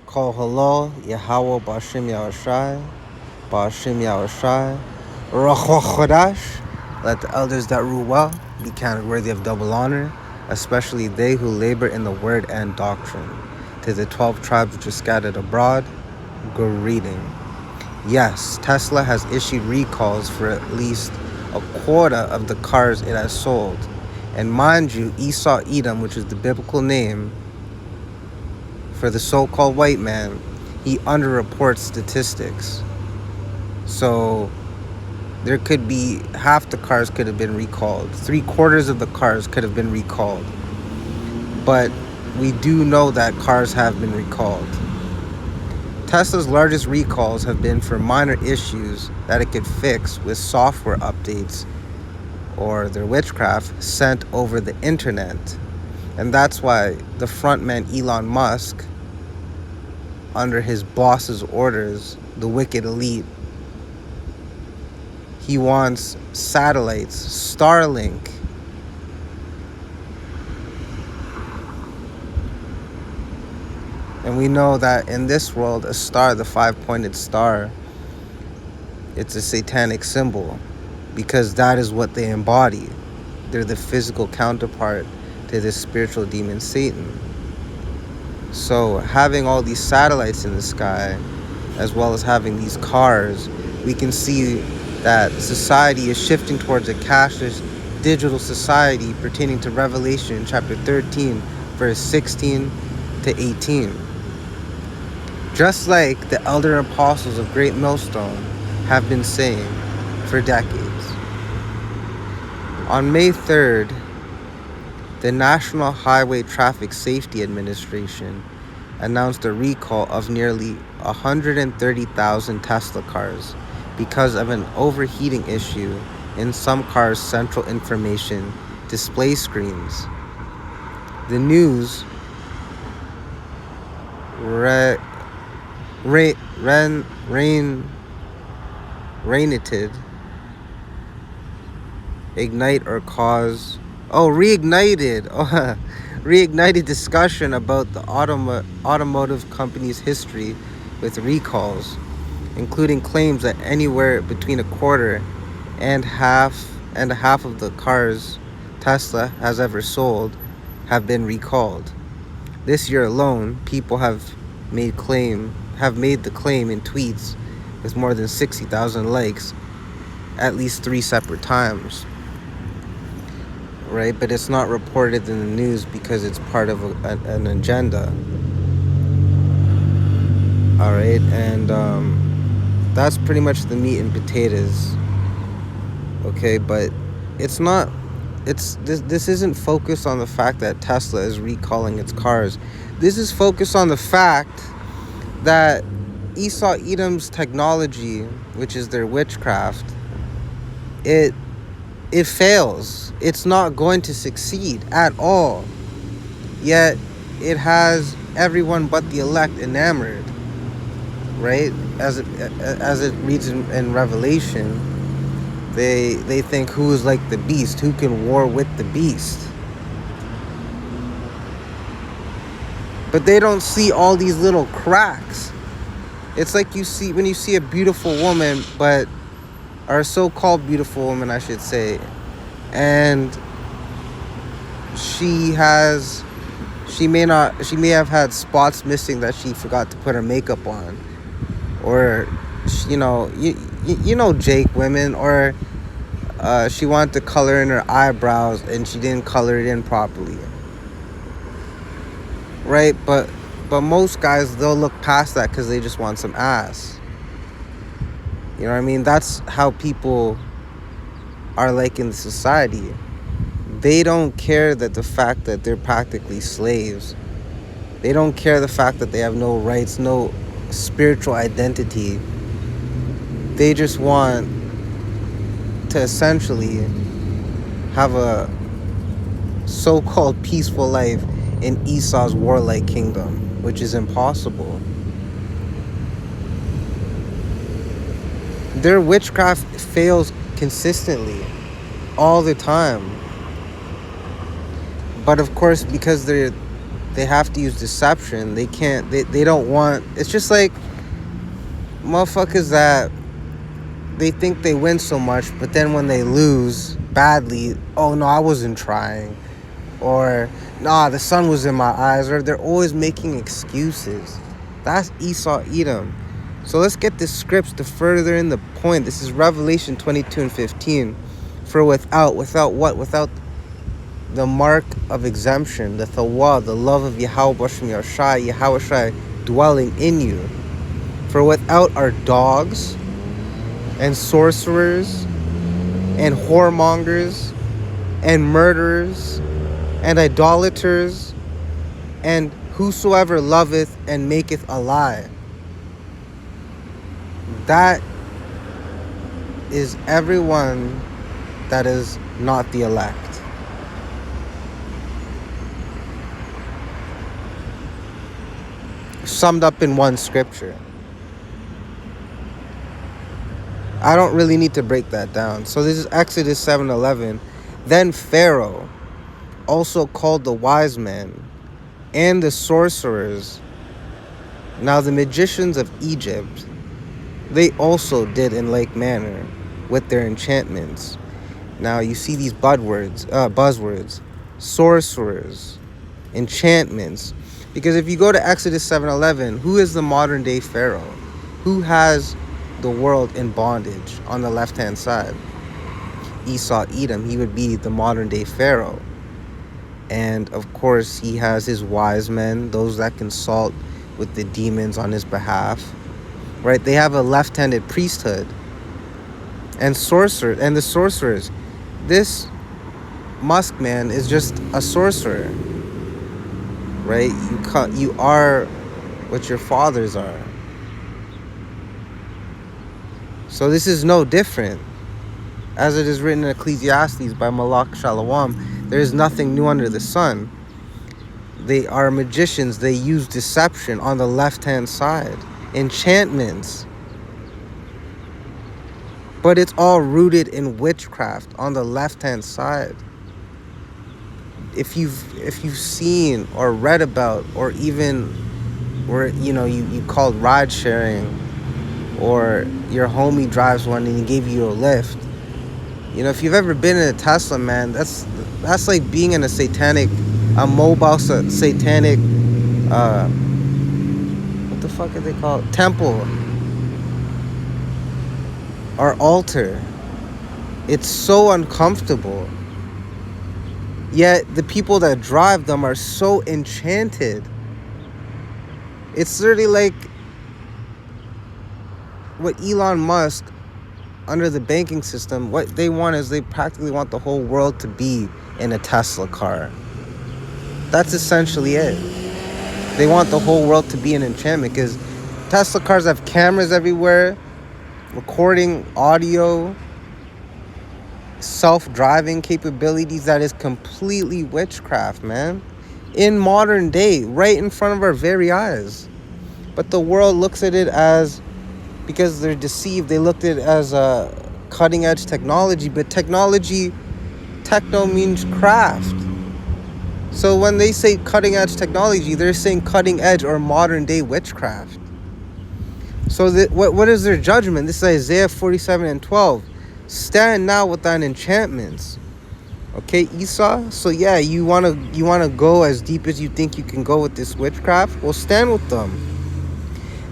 Call hello, Yahweh Bashim Yahushai, Bashim Yahushai, Ruach Chodesh. Let the elders that rule well be counted worthy of double honor, especially they who labor in the word and doctrine. To the 12 tribes which are scattered abroad, greeting. Yes, Tesla has issued recalls for at least a quarter of the cars it has sold. And mind you, Esau Edom, which is the biblical name for the so-called white man, he underreports statistics. So there could be half the cars could have been recalled. 3/4 of the cars could have been recalled. But we do know that cars have been recalled. Tesla's largest recalls have been for minor issues that it could fix with software updates or their witchcraft sent over the internet. And that's why the frontman Elon Musk, under his boss's orders, the wicked elite, he wants satellites, Starlink. And we know that in this world, a star, the 5-pointed star, it's a satanic symbol because that is what they embody. They're the physical counterpart to the spiritual demon Satan. So having all these satellites in the sky, as well as having these cars, we can see that society is shifting towards a cashless digital society pertaining to Revelation chapter 13, verse 16 to 18. Just like the elder apostles of Great Millstone have been saying for decades. On May 3rd, the National Highway Traffic Safety Administration announced a recall of nearly 130,000 Tesla cars because of an overheating issue in some cars' central information display screens. The news reignited discussion about the automotive company's history with recalls, including claims that anywhere between a quarter and half of the cars Tesla has ever sold have been recalled. This year alone, people have made the claim in tweets with more than 60,000 likes at least 3 separate times. Right? But it's not reported in the news because it's part of an agenda. All right, and that's pretty much the meat and potatoes. Okay, but it's not. This isn't focused on the fact that Tesla is recalling its cars. This is focused on the fact that Esau Edom's technology, which is their witchcraft, it fails. It's not going to succeed at all. Yet it has everyone but the elect enamored, right? As it reads in Revelation, they think who is like the beast, who can war with the beast. But they don't see all these little cracks. It's like when you see a beautiful woman, or a so-called beautiful woman, I should say, and she may have had spots missing that she forgot to put her makeup on, or you know Jake women, or she wanted to color in her eyebrows and she didn't color it in properly, right? But most guys, they'll look past that because they just want some ass. You know what I mean? That's how people are like in society. They don't care that the fact that they're practically slaves. They don't care the fact that they have no rights, no spiritual identity. They just want to essentially have a so-called peaceful life in Esau's warlike kingdom, which is impossible. Their witchcraft fails consistently, all the time. But of course, because they're they have to use deception. They can't, they don't want, it's just like motherfuckers that they think they win so much, but then when they lose badly, oh no, I wasn't trying, or nah, the sun was in my eyes, or they're always making excuses. That's Esau Edom. So let's get the scripts to further in the point. This is Revelation 22 and 15. For without what? Without the mark of exemption, the thawa, the love of Yahweh Bashem Yahweh Shai dwelling in you. For without are dogs and sorcerers and whoremongers and murderers and idolaters and whosoever loveth and maketh a lie. That is everyone that is not the elect. Summed up in one scripture. I don't really need to break that down. So this is Exodus 7:11. Then Pharaoh, also called the wise men and the sorcerers, now the magicians of Egypt, they also did in like manner with their enchantments. Now you see these buzzwords, sorcerers, enchantments. Because if you go to Exodus 7:11, who is the modern day Pharaoh? Who has the world in bondage on the left-hand side? Esau Edom. He would be the modern day Pharaoh. And of course, he has his wise men, those that consult with the demons on his behalf. Right? They have a left-handed priesthood. And the sorcerers. This Musk man is just a sorcerer. Right? You are what your fathers are. So this is no different. As it is written in Ecclesiastes by Malach Shalom, there is nothing new under the sun. They are magicians. They use deception on the left-hand side. Enchantments. But it's all rooted in witchcraft on the left-hand side. If you've seen or read about, or even where you called ride sharing, or your homie drives one and he gave you a lift. If you've ever been in a Tesla, man, that's like being in a mobile satanic, what the fuck are they called? Temple or altar. It's so uncomfortable. Yet the people that drive them are so enchanted. It's literally like what Elon Musk, under the banking system, what they want is they practically want the whole world to be in a Tesla car. That's essentially it. They want the whole world to be an enchantment because Tesla cars have cameras everywhere, recording audio, self-driving capabilities that is completely witchcraft, man. In modern day, right in front of our very eyes. But the world looks at it as, because they're deceived, they looked at it as a cutting edge technology, but techno means craft. So when they say cutting edge technology, they're saying cutting edge or modern day witchcraft. So what is their judgment? This is Isaiah 47:12. Stand now with thine enchantments. Okay, Esau? So yeah, you wanna go as deep as you think you can go with this witchcraft? Well, stand with them.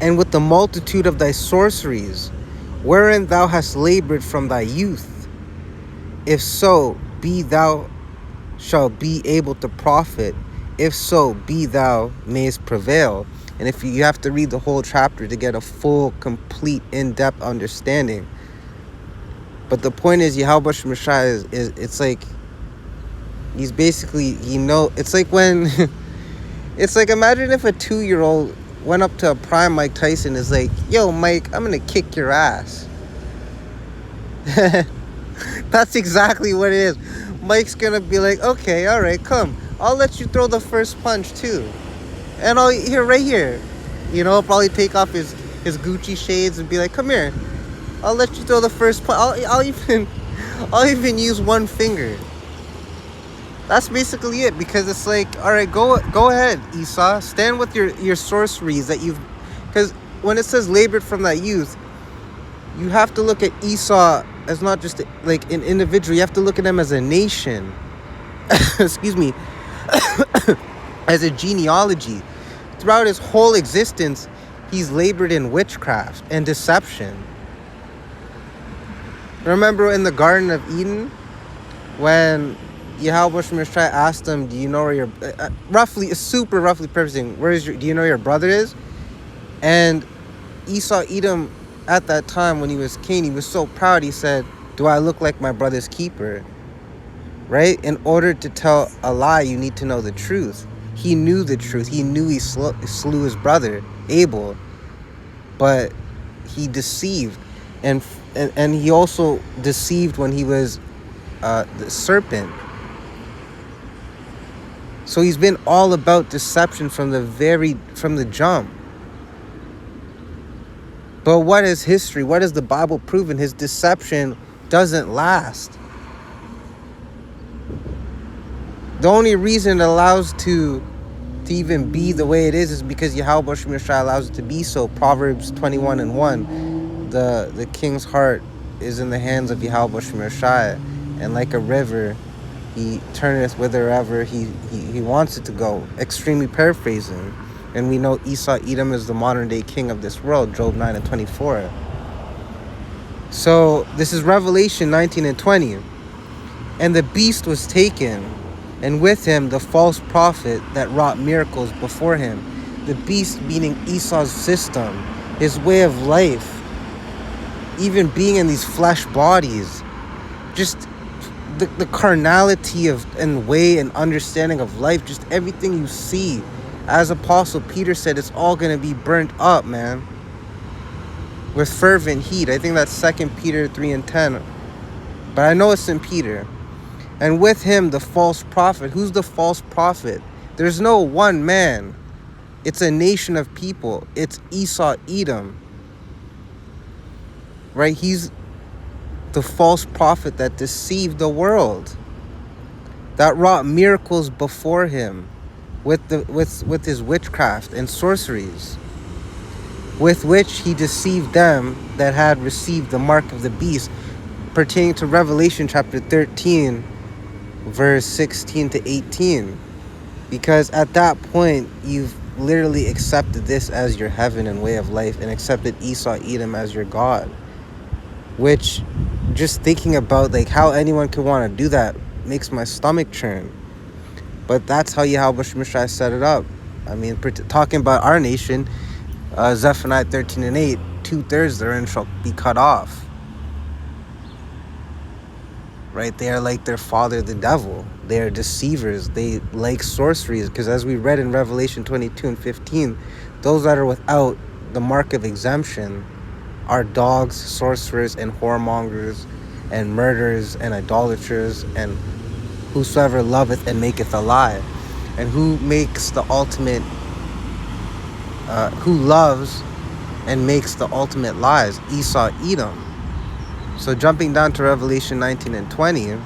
And with the multitude of thy sorceries, wherein thou hast labored from thy youth. If so, be thou shalt be able to profit. If so, be thou mayest prevail. And if you have to read the whole chapter to get a full, complete, in-depth understanding. But the point is, Yahweh Shemashai is it's like, he's basically, it's like when, it's like, imagine if a 2-year-old went up to a prime Mike Tyson, is like, yo, Mike, I'm gonna kick your ass. That's exactly what it is. Mike's gonna be like, okay, all right, come. I'll let you throw the first punch too. And right here. I'll probably take off his Gucci shades and be like, come here. I'll let you throw the first punch. I'll even use one finger. That's basically it, because it's like, all right, go ahead, Esau, stand with your sorceries that you've, because when it says labored from that youth, you have to look at Esau as not just like an individual. You have to look at him as a nation. Excuse me, as a genealogy. Throughout his whole existence, he's labored in witchcraft and deception. Remember in the Garden of Eden, when Yahweh Shemeshai asked him, do you know where your, super roughly paraphrasing, do you know your brother is? And Esau Edom, at that time when he was king, he was so proud, he said, do I look like my brother's keeper? Right? In order to tell a lie, you need to know the truth. He knew the truth. He knew he slew his brother, Abel. But he deceived. And he also deceived when he was the serpent. So he's been all about deception from the jump. But what is history? What has the Bible proven? His deception doesn't last. The only reason it allows to even be the way it is because Yahweh Shemeshai allows it to be so. Proverbs 21:1. The king's heart is in the hands of Yahweh Shemeshai, and like a river, he turneth whithersoever he wants it to go. Extremely paraphrasing. And we know Esau Edom is the modern day king of this world, Job 9:24. So this is Revelation 19:20. And the beast was taken, and with him the false prophet that wrought miracles before him. The beast meaning Esau's system, his way of life, even being in these flesh bodies, just the carnality of and way and understanding of life, just everything you see. As Apostle Peter said, it's all going to be burnt up, man, with fervent heat. I think that's 2 Peter 3:10, but I know it's in Peter. And with him the false prophet. Who's the false prophet? There's no one man. It's a nation of people. It's Esau Edom, right? He's the false prophet that deceived the world, that wrought miracles before him with his witchcraft and sorceries, with which he deceived them that had received the mark of the beast, pertaining to Revelation chapter 13, verse 16 to 18. Because at that point, you've literally accepted this as your heaven and way of life, and accepted Esau Edom as your God. Which, just thinking about like how anyone could want to do that makes my stomach churn. But that's how Yahweh Shemeshai set it up. I mean, talking about our nation, Zephaniah 13:8, 2/3 therein shall be cut off. Right? They are like their father, the devil. They are deceivers. They like sorceries. Because as we read in Revelation 22:15, those that are without the mark of exemption are dogs, sorcerers, and whoremongers, and murderers, and idolaters, and whosoever loveth and maketh a lie. And who makes the ultimate, who loves and makes the ultimate lies? Esau Edom. So jumping down to Revelation 19:20,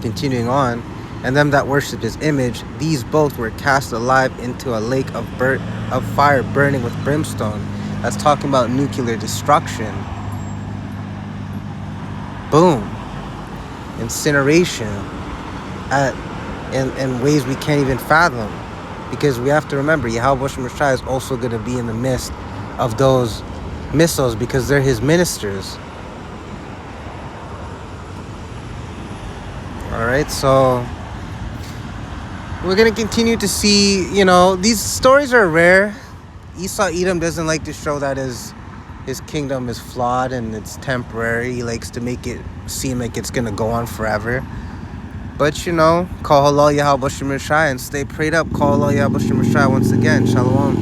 continuing on, and them that worship his image, these both were cast alive into a lake of fire burning with brimstone. That's talking about nuclear destruction. Boom. Incineration in ways we can't even fathom. Because we have to remember, Yahweh Shemeshai is also going to be in the midst of those missiles, because they're his ministers. Alright, so we're going to continue to see, these stories are rare. Esau Edom doesn't like to show that his kingdom is flawed and it's temporary. He likes to make it seem like it's going to go on forever. But, call Halal Yahweh Shemeshai and stay prayed up. Call Halal Yahweh Shemeshai once again. Shalom.